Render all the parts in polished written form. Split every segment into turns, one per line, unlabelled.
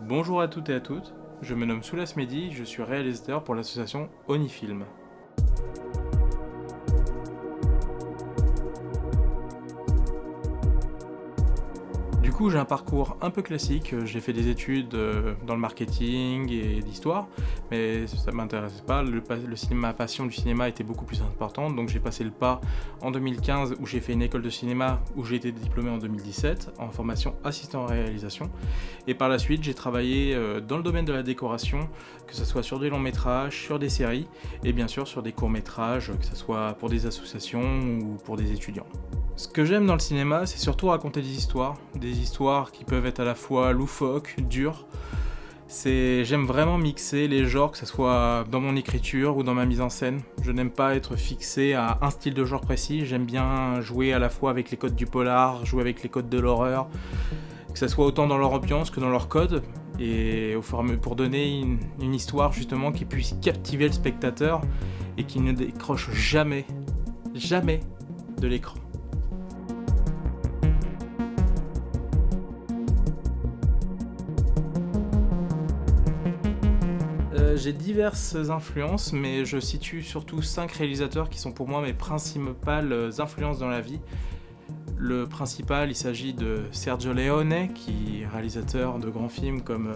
Bonjour à toutes et à toutes, je me nomme Soulas Mehdi, je suis réalisateur pour l'association Onifilm. Du coup, j'ai un parcours un peu classique, j'ai fait des études dans le marketing et l'histoire, mais ça ne m'intéressait pas, ma passion du cinéma était beaucoup plus importante, donc j'ai passé le pas en 2015 où j'ai fait une école de cinéma où j'ai été diplômé en 2017 en formation assistant en réalisation, et par la suite j'ai travaillé dans le domaine de la décoration, que ce soit sur des longs métrages, sur des séries, et bien sûr sur des courts métrages, que ce soit pour des associations ou pour des étudiants. Ce que j'aime dans le cinéma, c'est surtout raconter des histoires qui peuvent être à la fois loufoques, dures. J'aime vraiment mixer les genres, que ce soit dans mon écriture ou dans ma mise en scène. Je n'aime pas être fixé à un style de genre précis, j'aime bien jouer à la fois avec les codes du polar, jouer avec les codes de l'horreur, que ce soit autant dans leur ambiance que dans leur code, et pour donner une histoire justement qui puisse captiver le spectateur et qui ne décroche jamais de l'écran. J'ai diverses influences, mais je situe surtout 5 réalisateurs qui sont pour moi mes principales influences dans la vie. Le principal, il s'agit de Sergio Leone, qui est réalisateur de grands films comme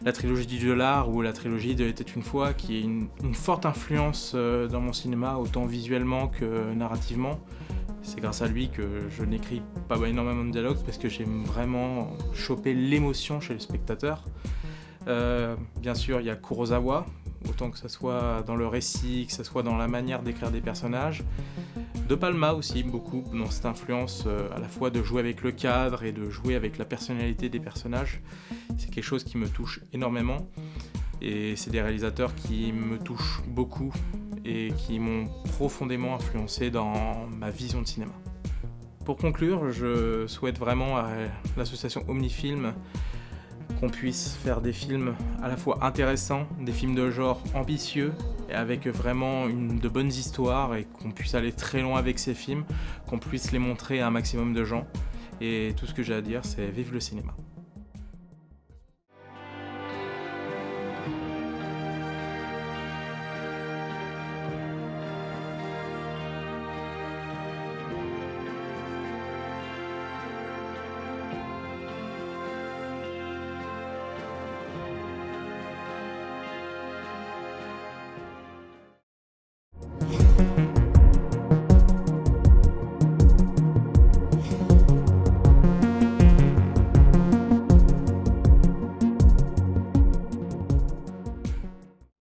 la trilogie du dollar ou la trilogie de Était une fois, qui est une forte influence dans mon cinéma, autant visuellement que narrativement. C'est grâce à lui que je n'écris pas énormément de dialogues, parce que j'aime vraiment choper l'émotion chez le spectateur. Bien sûr, il y a Kurosawa, autant que ce soit dans le récit, que ce soit dans la manière d'écrire des personnages. De Palma aussi, beaucoup, dans cette influence à la fois de jouer avec le cadre et de jouer avec la personnalité des personnages. C'est quelque chose qui me touche énormément. Et c'est des réalisateurs qui me touchent beaucoup et qui m'ont profondément influencé dans ma vision de cinéma. Pour conclure, je souhaite vraiment à l'association Onifilm qu'on puisse faire des films à la fois intéressants, des films de genre ambitieux et avec vraiment de bonnes histoires, et qu'on puisse aller très loin avec ces films, qu'on puisse les montrer à un maximum de gens. Et tout ce que j'ai à dire, c'est vive le cinéma.